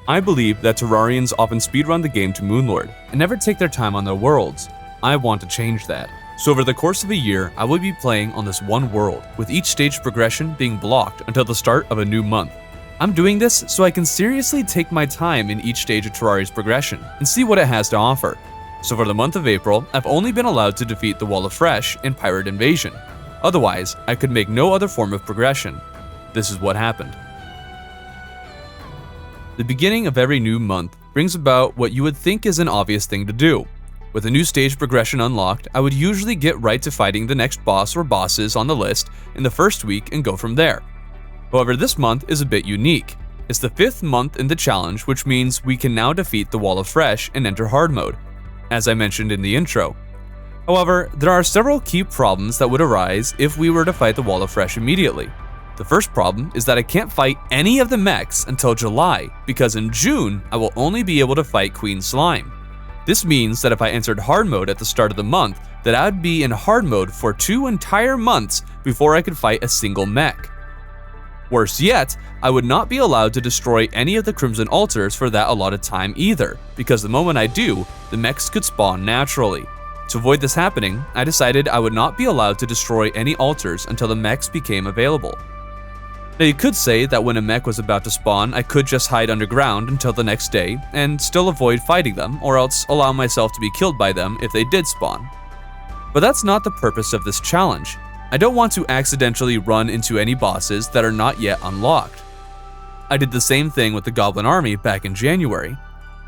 I believe that Terrarians often speedrun the game to Moonlord and never take their time on their worlds. I want to change that. So over the course of a year, I will be playing on this one world, with each stage progression being blocked until the start of a new month. I'm doing this so I can seriously take my time in each stage of Terraria's progression and see what it has to offer. So for the month of April, I've only been allowed to defeat the Wall of Fresh and Pirate Invasion. Otherwise, I could make no other form of progression. This is what happened. The beginning of every new month brings about what you would think is an obvious thing to do. With a new stage progression unlocked, I would usually get right to fighting the next boss or bosses on the list in the first week and go from there. However, this month is a bit unique. It's the 5th month in the challenge, which means we can now defeat the Wall of Fresh and enter hard mode, as I mentioned in the intro. However, there are several key problems that would arise if we were to fight the Wall of Fresh immediately. The first problem is that I can't fight any of the mechs until July, because in June, I will only be able to fight Queen Slime. This means that if I entered hard mode at the start of the month, that I would be in hard mode for 2 entire months before I could fight a single mech. Worse yet, I would not be allowed to destroy any of the Crimson Altars for that allotted time either, because the moment I do, the mechs could spawn naturally. To avoid this happening, I decided I would not be allowed to destroy any altars until the mechs became available. Now you could say that when a mech was about to spawn, I could just hide underground until the next day and still avoid fighting them, or else allow myself to be killed by them if they did spawn. But that's not the purpose of this challenge. I don't want to accidentally run into any bosses that are not yet unlocked. I did the same thing with the Goblin army back in January.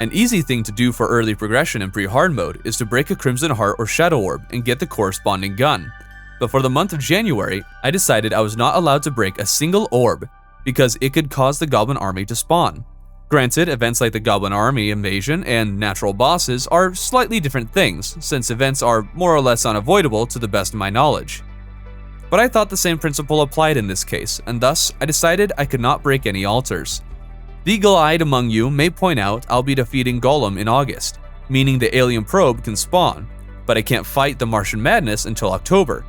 An easy thing to do for early progression in pre-hard mode is to break a Crimson Heart or Shadow Orb and get the corresponding gun. But for the month of January, I decided I was not allowed to break a single orb because it could cause the Goblin army to spawn. Granted, events like the Goblin army invasion and natural bosses are slightly different things, since events are more or less unavoidable to the best of my knowledge. But I thought the same principle applied in this case, and thus I decided I could not break any altars. The eagle-eyed among you may point out I'll be defeating Golem in August, meaning the alien probe can spawn, but I can't fight the Martian madness until October.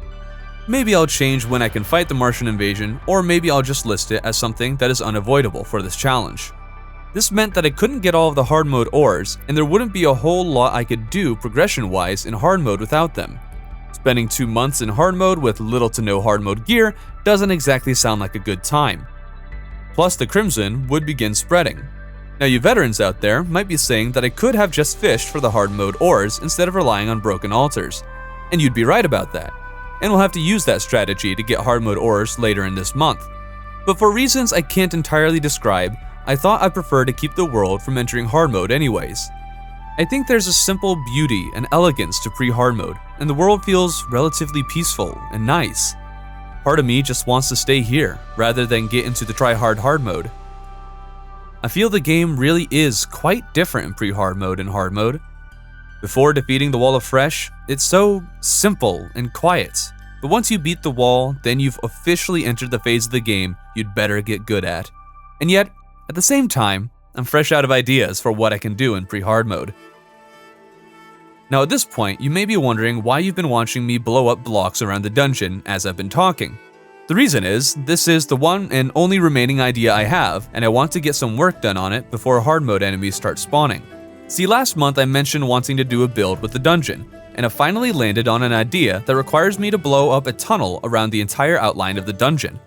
Maybe I'll change when I can fight the Martian invasion, or maybe I'll just list it as something that is unavoidable for this challenge. This meant that I couldn't get all of the hard mode ores, and there wouldn't be a whole lot I could do progression-wise in hard mode without them. Spending 2 months in hard mode with little to no hard mode gear doesn't exactly sound like a good time. Plus the Crimson would begin spreading. Now you veterans out there might be saying that I could have just fished for the hard mode ores instead of relying on broken altars. And you'd be right about that. And we'll have to use that strategy to get hard mode ores later in this month. But for reasons I can't entirely describe, I thought I'd prefer to keep the world from entering hard mode anyways. I think there's a simple beauty and elegance to pre-hard mode, and the world feels relatively peaceful and nice. Part of me just wants to stay here, rather than get into the try-hard hard mode. I feel the game really is quite different in pre-hard mode and hard mode. Before defeating the Wall of Fresh, it's so simple and quiet. But once you beat the wall, then you've officially entered the phase of the game you'd better get good at. And yet, at the same time, I'm fresh out of ideas for what I can do in pre-hard mode. Now at this point, you may be wondering why you've been watching me blow up blocks around the dungeon as I've been talking. The reason is, this is the one and only remaining idea I have, and I want to get some work done on it before hard mode enemies start spawning. See, last month I mentioned wanting to do a build with the dungeon, and I finally landed on an idea that requires me to blow up a tunnel around the entire outline of the dungeon.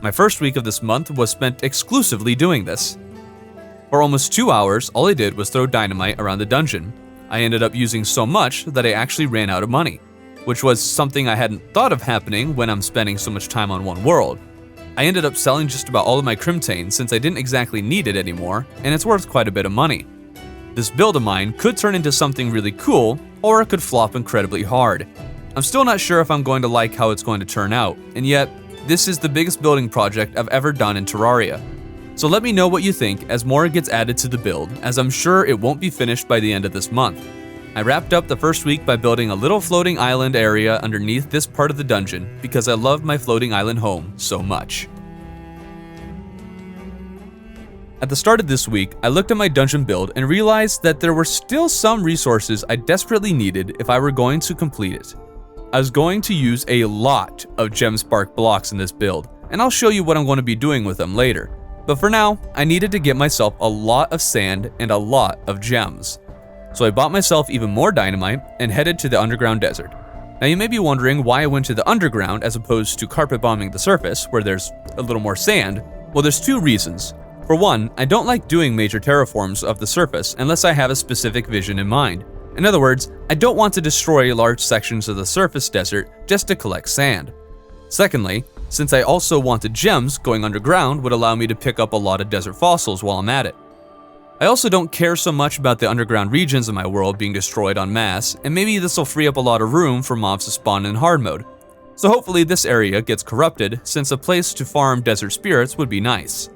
My first week of this month was spent exclusively doing this. For almost 2 hours, all I did was throw dynamite around the dungeon. I ended up using so much that I actually ran out of money, which was something I hadn't thought of happening when I'm spending so much time on one world. I ended up selling just about all of my Crimtane since I didn't exactly need it anymore, and it's worth quite a bit of money. This build of mine could turn into something really cool, or it could flop incredibly hard. I'm still not sure if I'm going to like how it's going to turn out, and yet, this is the biggest building project I've ever done in Terraria. So let me know what you think as more gets added to the build, as I'm sure it won't be finished by the end of this month. I wrapped up the first week by building a little floating island area underneath this part of the dungeon because I love my floating island home so much. At the start of this week, I looked at my dungeon build and realized that there were still some resources I desperately needed if I were going to complete it. I was going to use a lot of Gem Spark blocks in this build, and I'll show you what I'm going to be doing with them later. But for now, I needed to get myself a lot of sand and a lot of gems. So I bought myself even more dynamite and headed to the underground desert. Now you may be wondering why I went to the underground as opposed to carpet bombing the surface, where there's a little more sand. Well, there's two reasons. For one, I don't like doing major terraforms of the surface unless I have a specific vision in mind. In other words, I don't want to destroy large sections of the surface desert just to collect sand. Secondly, since I also wanted gems, going underground would allow me to pick up a lot of desert fossils while I'm at it. I also don't care so much about the underground regions of my world being destroyed en masse, and maybe this will free up a lot of room for mobs to spawn in hard mode. So hopefully this area gets corrupted, since a place to farm desert spirits would be nice.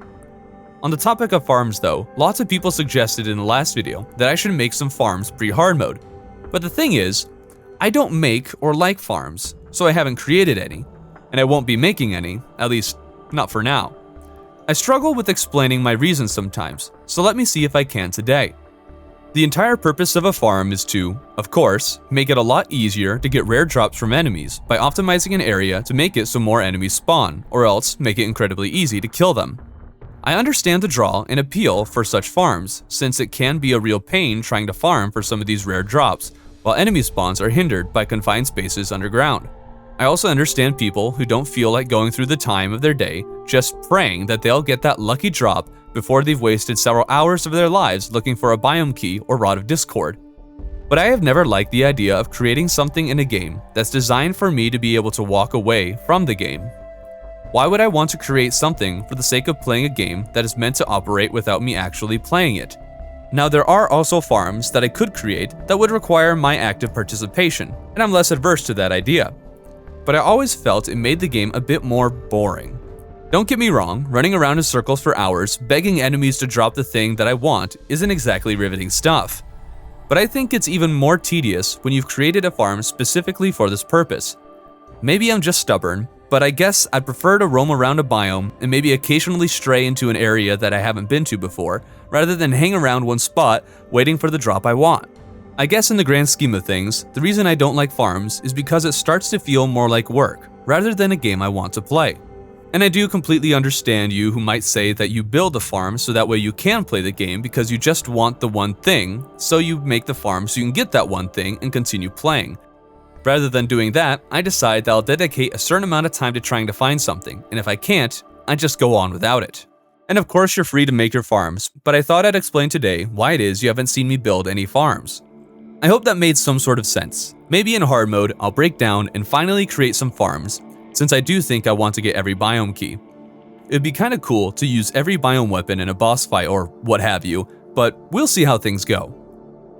On the topic of farms though, lots of people suggested in the last video that I should make some farms pre-hard mode. But the thing is, I don't make or like farms, so I haven't created any. And I won't be making any, at least not for now. I struggle with explaining my reasons sometimes, so let me see if I can today. The entire purpose of a farm is to, of course, make it a lot easier to get rare drops from enemies by optimizing an area to make it so more enemies spawn, or else make it incredibly easy to kill them. I understand the draw and appeal for such farms, since it can be a real pain trying to farm for some of these rare drops, while enemy spawns are hindered by confined spaces underground. I also understand people who don't feel like going through the time of their day just praying that they'll get that lucky drop before they've wasted several hours of their lives looking for a biome key or rod of discord. But I have never liked the idea of creating something in a game that's designed for me to be able to walk away from the game. Why would I want to create something for the sake of playing a game that is meant to operate without me actually playing it? Now there are also farms that I could create that would require my active participation, and I'm less adverse to that idea. But I always felt it made the game a bit more boring. Don't get me wrong, running around in circles for hours, begging enemies to drop the thing that I want isn't exactly riveting stuff. But I think it's even more tedious when you've created a farm specifically for this purpose. Maybe I'm just stubborn, but I guess I'd prefer to roam around a biome and maybe occasionally stray into an area that I haven't been to before, rather than hang around one spot waiting for the drop I want. I guess in the grand scheme of things, the reason I don't like farms is because it starts to feel more like work, rather than a game I want to play. And I do completely understand you who might say that you build a farm so that way you can play the game because you just want the one thing, so you make the farm so you can get that one thing and continue playing. Rather than doing that, I decide that I'll dedicate a certain amount of time to trying to find something, and if I can't, I just go on without it. And of course you're free to make your farms, but I thought I'd explain today why it is you haven't seen me build any farms. I hope that made some sort of sense. Maybe in hard mode, I'll break down and finally create some farms, since I do think I want to get every biome key. It'd be kinda cool to use every biome weapon in a boss fight or what have you, but we'll see how things go.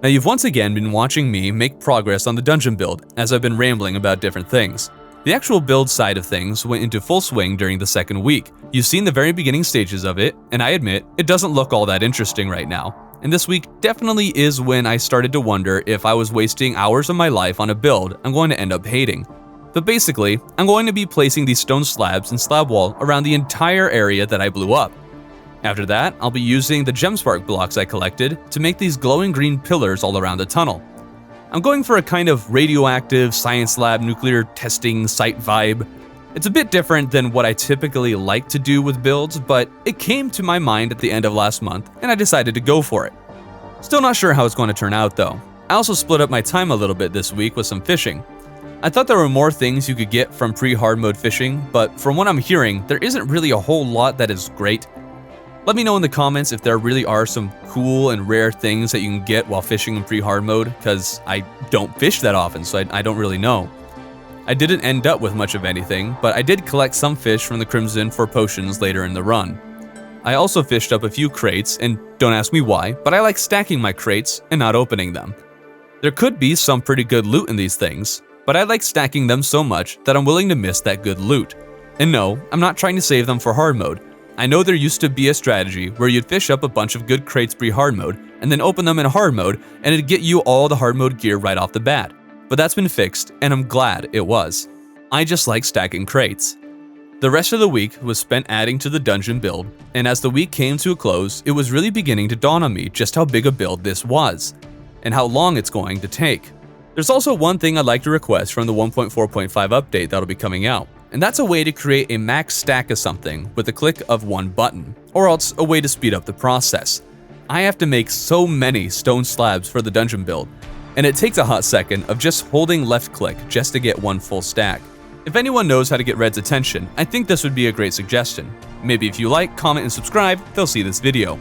Now you've once again been watching me make progress on the dungeon build as I've been rambling about different things. The actual build side of things went into full swing during the second week. You've seen the very beginning stages of it, and I admit, it doesn't look all that interesting right now. And this week definitely is when I started to wonder if I was wasting hours of my life on a build I'm going to end up hating. But basically, I'm going to be placing these stone slabs and slab wall around the entire area that I blew up. After that, I'll be using the gemspark blocks I collected to make these glowing green pillars all around the tunnel. I'm going for a kind of radioactive science lab nuclear testing site vibe. It's a bit different than what I typically like to do with builds, but it came to my mind at the end of last month and I decided to go for it. Still not sure how it's going to turn out though. I also split up my time a little bit this week with some fishing. I thought there were more things you could get from pre-hard mode fishing, but from what I'm hearing, there isn't really a whole lot that is great. Let me know in the comments if there really are some cool and rare things that you can get while fishing in pre-hard mode, because I don't fish that often, so I don't really know. I didn't end up with much of anything, but I did collect some fish from the Crimson for potions later in the run. I also fished up a few crates, and don't ask me why, but I like stacking my crates and not opening them. There could be some pretty good loot in these things, but I like stacking them so much that I'm willing to miss that good loot. And no, I'm not trying to save them for hard mode. I know there used to be a strategy where you'd fish up a bunch of good crates pre-hard mode, and then open them in hard mode, and it'd get you all the hard mode gear right off the bat. But that's been fixed, and I'm glad it was. I just like stacking crates. The rest of the week was spent adding to the dungeon build, and as the week came to a close, it was really beginning to dawn on me just how big a build this was, and how long it's going to take. There's also one thing I'd like to request from the 1.4.5 update that'll be coming out. and that's a way to create a max stack of something with a click of one button, or else a way to speed up the process. I have to make so many stone slabs for the dungeon build, and it takes a hot second of just holding left click just to get one full stack. If anyone knows how to get Red's attention, I think this would be a great suggestion. Maybe if you like, comment, and subscribe, they'll see this video.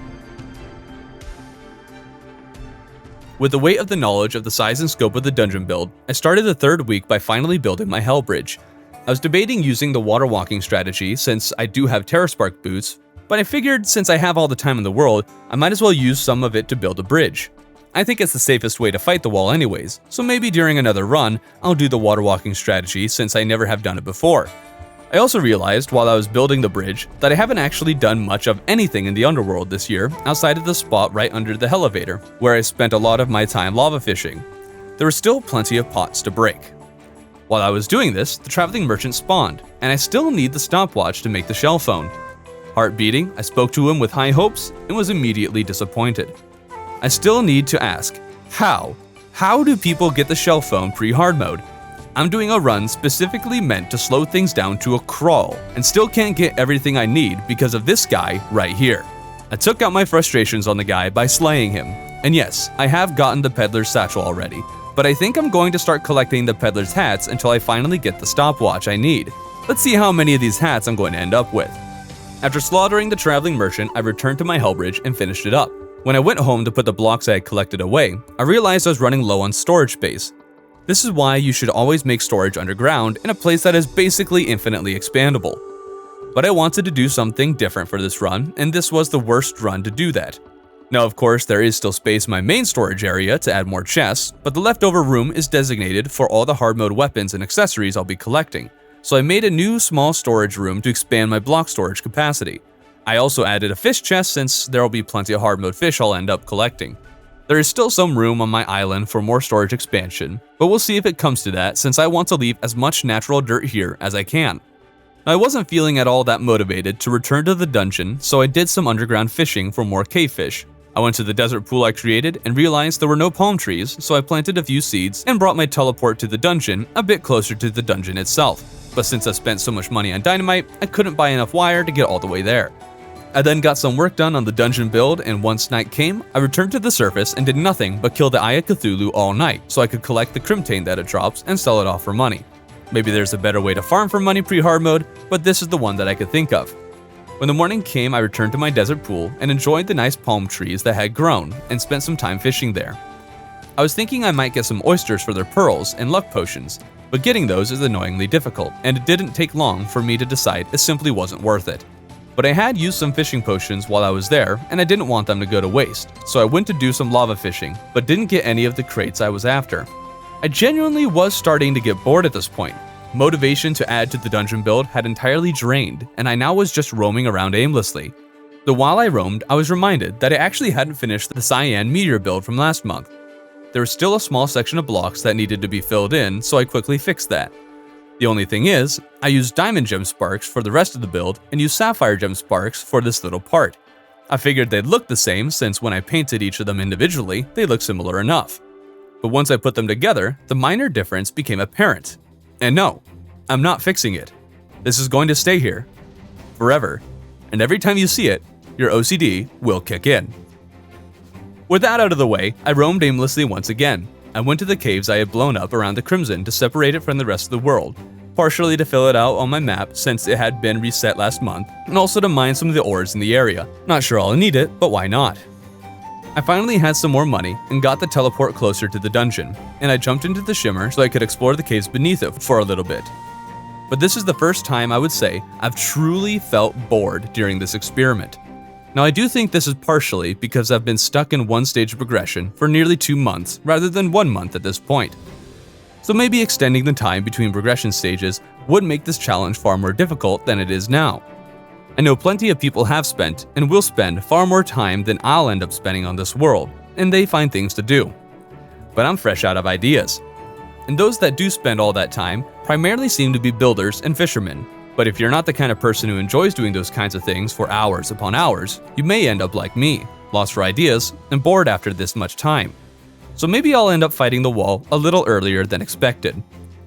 With the weight of the knowledge of the size and scope of the dungeon build, I started the third week by finally building my hell bridge. I was debating using the water walking strategy since I do have Terraspark boots, but I figured since I have all the time in the world, I might as well use some of it to build a bridge. I think it's the safest way to fight the wall anyways, so maybe during another run, I'll do the water walking strategy since I never have done it before. I also realized while I was building the bridge that I haven't actually done much of anything in the underworld this year outside of the spot right under the elevator, where I spent a lot of my time lava fishing. There were still plenty of pots to break. While I was doing this, the traveling merchant spawned, and I still need the stopwatch to make the shell phone. Heart beating, I spoke to him with high hopes and was immediately disappointed. I still need to ask, how? How do people get the shell phone pre-hard mode? I'm doing a run specifically meant to slow things down to a crawl, and still can't get everything I need because of this guy right here. I took out my frustrations on the guy by slaying him. And yes, I have gotten the peddler's satchel already, but I think I'm going to start collecting the peddler's hats until I finally get the stopwatch I need. Let's see how many of these hats I'm going to end up with. After slaughtering the traveling merchant, I returned to my hell bridge and finished it up. When I went home to put the blocks I had collected away, I realized I was running low on storage space. This is why you should always make storage underground in a place that is basically infinitely expandable. But I wanted to do something different for this run, and this was the worst run to do that. Now of course there is still space in my main storage area to add more chests, but the leftover room is designated for all the hard mode weapons and accessories I'll be collecting, so I made a new small storage room to expand my block storage capacity. I also added a fish chest since there will be plenty of hard mode fish I'll end up collecting. There is still some room on my island for more storage expansion, but we'll see if it comes to that since I want to leave as much natural dirt here as I can. I wasn't feeling at all that motivated to return to the dungeon, so I did some underground fishing for more cave fish. I went to the desert pool I created and realized there were no palm trees, so I planted a few seeds and brought my teleport to the dungeon a bit closer to the dungeon itself. But since I spent so much money on dynamite, I couldn't buy enough wire to get all the way there. I then got some work done on the dungeon build, and once night came, I returned to the surface and did nothing but kill the Eye of Cthulhu all night so I could collect the crimtane that it drops and sell it off for money. Maybe there's a better way to farm for money pre-hard mode, but this is the one that I could think of. When the morning came, I returned to my desert pool and enjoyed the nice palm trees that had grown and spent some time fishing there. I was thinking I might get some oysters for their pearls and luck potions, but getting those is annoyingly difficult, and it didn't take long for me to decide it simply wasn't worth it. But I had used some fishing potions while I was there, and I didn't want them to go to waste, so I went to do some lava fishing, but didn't get any of the crates I was after. I genuinely was starting to get bored at this point. Motivation to add to the dungeon build had entirely drained, and I now was just roaming around aimlessly. Though while I roamed, I was reminded that I actually hadn't finished the cyan meteor build from last month. There was still a small section of blocks that needed to be filled in, so I quickly fixed that. The only thing is, I used diamond gem sparks for the rest of the build and used sapphire gem sparks for this little part. I figured they'd look the same since when I painted each of them individually, they look similar enough. But once I put them together, the minor difference became apparent. And no, I'm not fixing it. This is going to stay here forever, and every time you see it, your OCD will kick in. With that out of the way, I roamed aimlessly once again. I went to the caves I had blown up around the Crimson to separate it from the rest of the world, partially to fill it out on my map since it had been reset last month, and also to mine some of the ores in the area. Not sure I'll need it, but why not? I finally had some more money and got the teleport closer to the dungeon, and I jumped into the shimmer so I could explore the caves beneath it for a little bit. But this is the first time I would say I've truly felt bored during this experiment. Now I do think this is partially because I've been stuck in one stage of progression for nearly 2 months rather than 1 month at this point. So maybe extending the time between progression stages would make this challenge far more difficult than it is now. I know plenty of people have spent and will spend far more time than I'll end up spending on this world, and they find things to do. But I'm fresh out of ideas. And those that do spend all that time primarily seem to be builders and fishermen. But if you're not the kind of person who enjoys doing those kinds of things for hours upon hours, you may end up like me, lost for ideas and bored after this much time. So maybe I'll end up fighting the wall a little earlier than expected.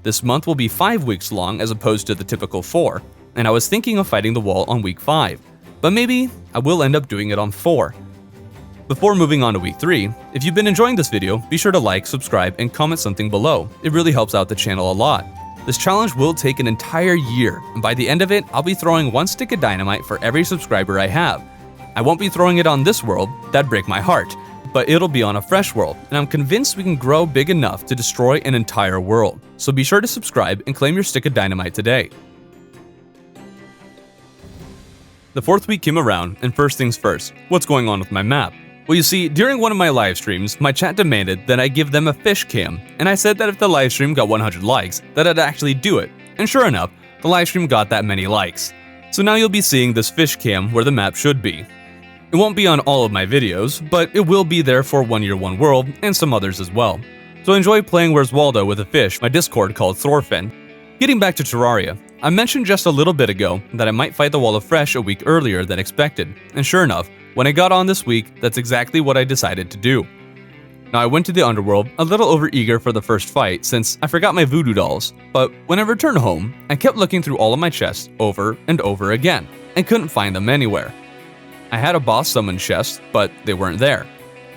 This month will be 5 weeks long as opposed to the typical 4, and I was thinking of fighting the wall on week 5, but maybe I will end up doing it on 4. Before moving on to week 3, if you've been enjoying this video, be sure to like, subscribe, and comment something below. It really helps out the channel a lot. This challenge will take an entire year, and by the end of it, I'll be throwing 1 stick of dynamite for every subscriber I have. I won't be throwing it on this world, that'd break my heart, but it'll be on a fresh world, and I'm convinced we can grow big enough to destroy an entire world. So be sure to subscribe and claim your stick of dynamite today. The 4th week came around, and first things first, what's going on with my map? Well, you see, during one of my live streams, my chat demanded that I give them a fish cam, and I said that if the live stream got 100 likes, that I'd actually do it. And sure enough, the live stream got that many likes. So now you'll be seeing this fish cam where the map should be. It won't be on all of my videos, but it will be there for One Year One World and some others as well. So enjoy playing Where's Waldo with a fish, my Discord called Thorfinn. Getting back to Terraria, I mentioned just a little bit ago that I might fight the Wall of Fresh a week earlier than expected, and sure enough, when I got on this week, that's exactly what I decided to do. Now I went to the underworld a little overeager for the first fight since I forgot my voodoo dolls, but when I returned home, I kept looking through all of my chests over and over again, and couldn't find them anywhere. I had a boss summon chest, but they weren't there.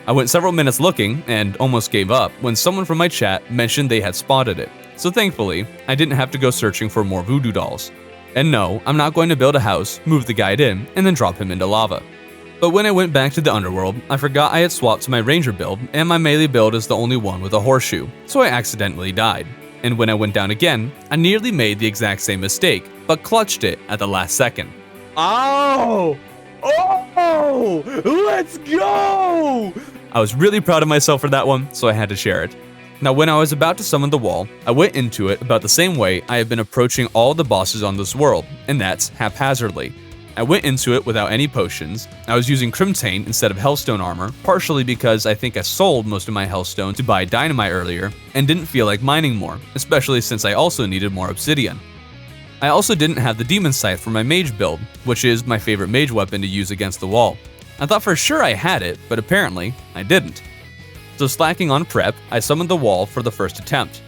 I went several minutes looking and almost gave up when someone from my chat mentioned they had spotted it, so thankfully, I didn't have to go searching for more voodoo dolls. And no, I'm not going to build a house, move the guide in, and then drop him into lava. But when I went back to the underworld, I forgot I had swapped to my ranger build, and my melee build is the only one with a horseshoe, so I accidentally died. And when I went down again, I nearly made the exact same mistake, but clutched it at the last second. Oh! Oh! Let's go! I was really proud of myself for that one, so I had to share it. Now when I was about to summon the wall, I went into it about the same way I have been approaching all the bosses on this world, and that's haphazardly. I went into it without any potions. I was using Crimtane instead of Hellstone armor, partially because I think I sold most of my Hellstone to buy dynamite earlier, and didn't feel like mining more, especially since I also needed more obsidian. I also didn't have the Demon Scythe for my mage build, which is my favorite mage weapon to use against the wall. I thought for sure I had it, but apparently I didn't. So slacking on prep, I summoned the wall for the first attempt.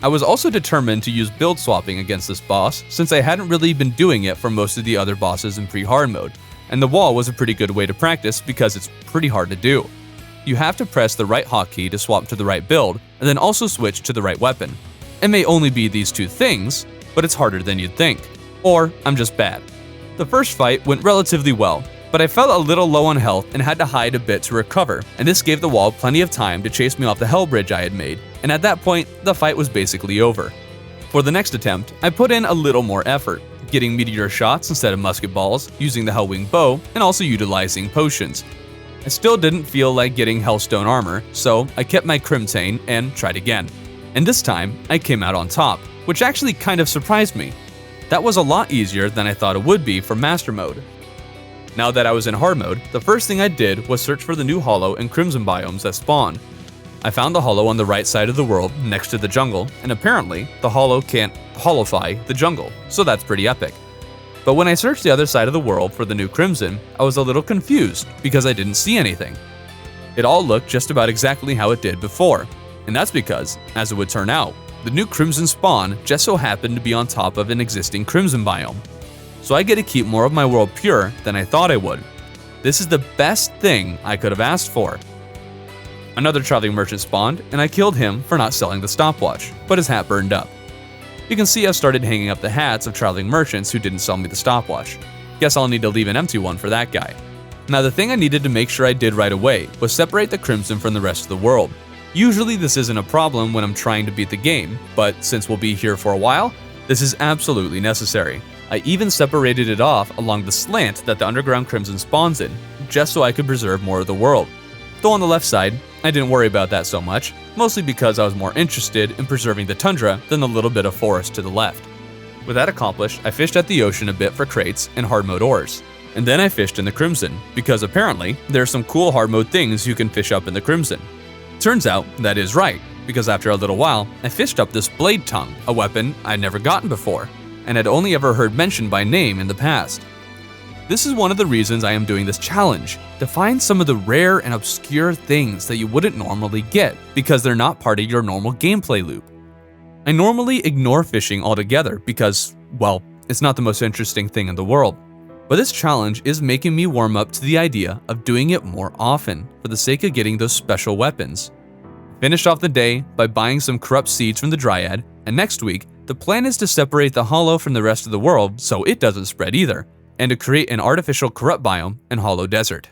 I was also determined to use build swapping against this boss since I hadn't really been doing it for most of the other bosses in pre-hard mode, and the wall was a pretty good way to practice because it's pretty hard to do. You have to press the right hotkey to swap to the right build, and then also switch to the right weapon. It may only be these two things, but it's harder than you'd think. Or I'm just bad. The first fight went relatively well, but I felt a little low on health and had to hide a bit to recover, and this gave the wall plenty of time to chase me off the hell bridge I had made, and at that point, the fight was basically over. For the next attempt, I put in a little more effort, getting meteor shots instead of musket balls, using the Hellwing bow, and also utilizing potions. I still didn't feel like getting Hellstone armor, so I kept my Crimtane and tried again. And this time, I came out on top, which actually kind of surprised me. That was a lot easier than I thought it would be for Master Mode. Now that I was in hard mode, the first thing I did was search for the new hollow and crimson biomes that spawned. I found the hollow on the right side of the world next to the jungle, and apparently the hollow can't hollowfy the jungle, so that's pretty epic. But when I searched the other side of the world for the new crimson, I was a little confused because I didn't see anything. It all looked just about exactly how it did before, and that's because, as it would turn out, the new crimson spawn just so happened to be on top of an existing crimson biome. So I get to keep more of my world pure than I thought I would. This is the best thing I could have asked for. Another traveling merchant spawned, and I killed him for not selling the stopwatch, but his hat burned up. You can see I've started hanging up the hats of traveling merchants who didn't sell me the stopwatch. Guess I'll need to leave an empty one for that guy. Now the thing I needed to make sure I did right away was separate the crimson from the rest of the world. Usually this isn't a problem when I'm trying to beat the game, but since we'll be here for a while, this is absolutely necessary. I even separated it off along the slant that the underground crimson spawns in, just so I could preserve more of the world. Though on the left side, I didn't worry about that so much, mostly because I was more interested in preserving the tundra than the little bit of forest to the left. With that accomplished, I fished at the ocean a bit for crates and hard mode ores. And then I fished in the crimson, because apparently there are some cool hard mode things you can fish up in the crimson. Turns out that is right, because after a little while, I fished up this blade tongue, a weapon I'd never gotten before, and had only ever heard mentioned by name in the past. This is one of the reasons I am doing this challenge, to find some of the rare and obscure things that you wouldn't normally get, because they're not part of your normal gameplay loop. I normally ignore fishing altogether because, well, it's not the most interesting thing in the world. But this challenge is making me warm up to the idea of doing it more often for the sake of getting those special weapons. Finished off the day by buying some corrupt seeds from the Dryad, and next week, the plan is to separate the Hollow from the rest of the world so it doesn't spread either, and to create an artificial corrupt biome in Hollow Desert.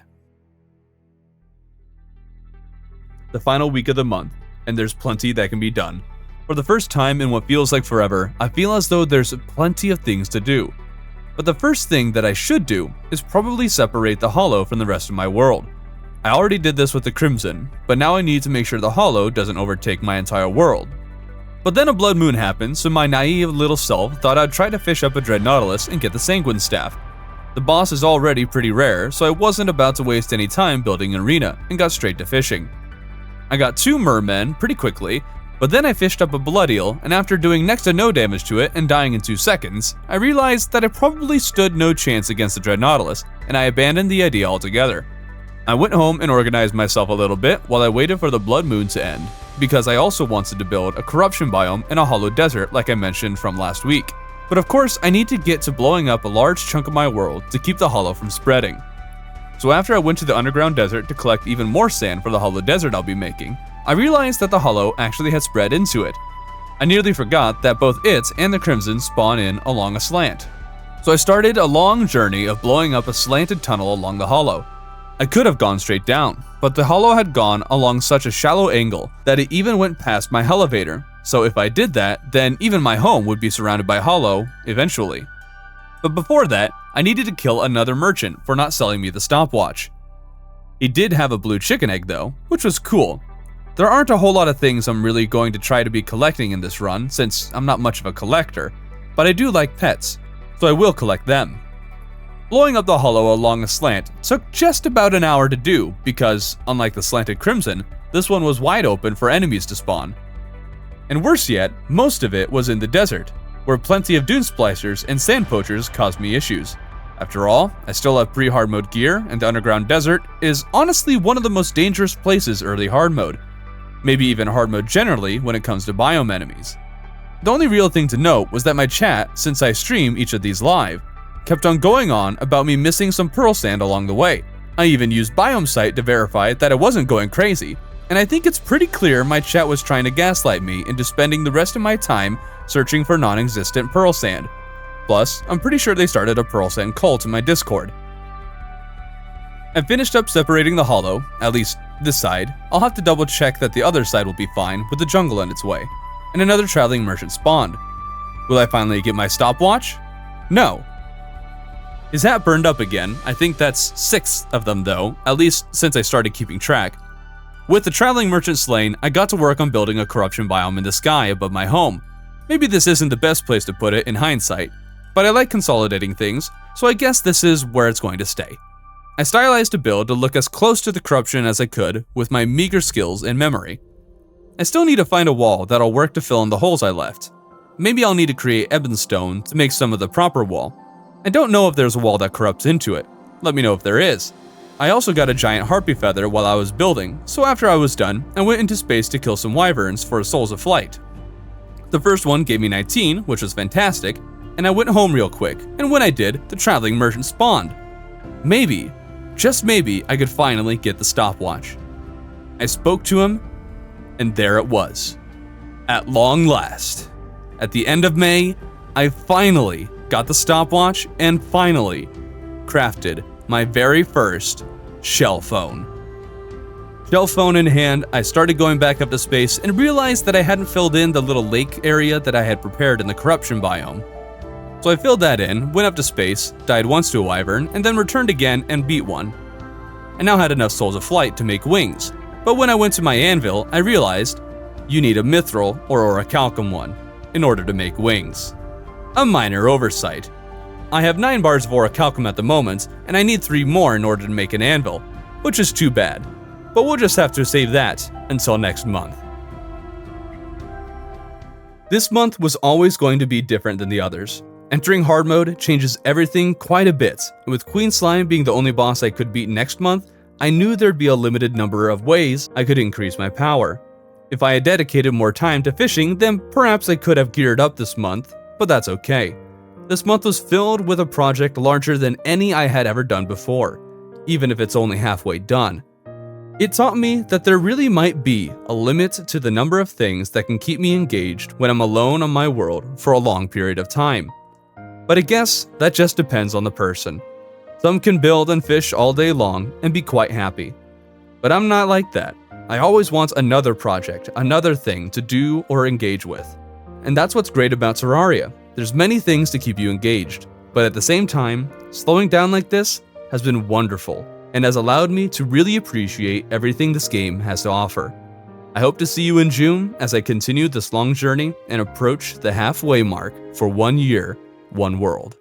The final week of the month, and there's plenty that can be done. For the first time in what feels like forever, I feel as though there's plenty of things to do. But the first thing that I should do is probably separate the Hollow from the rest of my world. I already did this with the Crimson, but now I need to make sure the Hollow doesn't overtake my entire world. But then a blood moon happened, so my naive little self thought I'd try to fish up a Dread Nautilus and get the Sanguine Staff. The boss is already pretty rare, so I wasn't about to waste any time building an arena and got straight to fishing. I got 2 mermen pretty quickly, but then I fished up a blood eel, and after doing next to no damage to it and dying in 2 seconds, I realized that I probably stood no chance against the Dread Nautilus, and I abandoned the idea altogether. I went home and organized myself a little bit while I waited for the blood moon to end, because I also wanted to build a corruption biome in a hollow desert like I mentioned from last week. But of course, I need to get to blowing up a large chunk of my world to keep the hollow from spreading. So after I went to the underground desert to collect even more sand for the hollow desert I'll be making, I realized that the hollow actually had spread into it. I nearly forgot that both it and the Crimson spawn in along a slant. So I started a long journey of blowing up a slanted tunnel along the hollow. I could have gone straight down, but the hollow had gone along such a shallow angle that it even went past my elevator, so if I did that, then even my home would be surrounded by hollow eventually. But before that, I needed to kill another merchant for not selling me the stopwatch. He did have a blue chicken egg though, which was cool. There aren't a whole lot of things I'm really going to try to be collecting in this run since I'm not much of a collector, but I do like pets, so I will collect them. Blowing up the hollow along a slant took just about an hour to do because, unlike the slanted Crimson, this one was wide open for enemies to spawn. And worse yet, most of it was in the desert, where plenty of dune splicers and sand poachers caused me issues. After all, I still have pre-hard mode gear, and the underground desert is honestly one of the most dangerous places early hard mode. Maybe even hard mode generally when it comes to biome enemies. The only real thing to note was that my chat, since I stream each of these live, kept on going on about me missing some pearl sand along the way. I even used Biome Site to verify that I wasn't going crazy, and I think it's pretty clear my chat was trying to gaslight me into spending the rest of my time searching for non-existent pearl sand. Plus, I'm pretty sure they started a pearl sand cult in my Discord. I finished up separating the hollow, at least this side. I'll have to double check that the other side will be fine with the jungle in its way, and another traveling merchant spawned. Will I finally get my stopwatch? No. His hat burned up again. I think that's 6 of them though, at least since I started keeping track. With the traveling merchant slain, I got to work on building a corruption biome in the sky above my home. Maybe this isn't the best place to put it in hindsight, but I like consolidating things, so I guess this is where it's going to stay. I stylized a build to look as close to the corruption as I could with my meager skills and memory. I still need to find a wall that'll work to fill in the holes I left. Maybe I'll need to create ebonstone to make some of the proper wall. I don't know if there's a wall that corrupts into it. Let me know if there is. I also got a giant harpy feather while I was building, so after I was done, I went into space to kill some wyverns for Souls of Flight. The first one gave me 19, which was fantastic, and I went home real quick, and when I did, the traveling merchant spawned. Maybe, just maybe, I could finally get the stopwatch. I spoke to him, and there it was. At long last. At the end of May, I finally got the stopwatch and finally crafted my very first shell phone. Shell phone in hand, I started going back up to space and realized that I hadn't filled in the little lake area that I had prepared in the corruption biome. So I filled that in, went up to space, died once to a wyvern, and then returned again and beat one. I now had enough Souls of Flight to make wings, but when I went to my anvil, I realized you need a mithril or orichalcum one in order to make wings. A minor oversight. I have 9 bars of orichalcum at the moment, and I need 3 more in order to make an anvil, which is too bad, but we'll just have to save that until next month. This month was always going to be different than the others. Entering hard mode changes everything quite a bit, and with Queen Slime being the only boss I could beat next month, I knew there'd be a limited number of ways I could increase my power. If I had dedicated more time to fishing, then perhaps I could have geared up this month, but that's okay. This month was filled with a project larger than any I had ever done before, even if it's only halfway done. It taught me that there really might be a limit to the number of things that can keep me engaged when I'm alone on my world for a long period of time. But I guess that just depends on the person. Some can build and fish all day long and be quite happy. But I'm not like that. I always want another project, another thing to do or engage with. And that's what's great about Terraria. There's many things to keep you engaged, but at the same time, slowing down like this has been wonderful and has allowed me to really appreciate everything this game has to offer. I hope to see you in June as I continue this long journey and approach the halfway mark for 1 year, 1 world.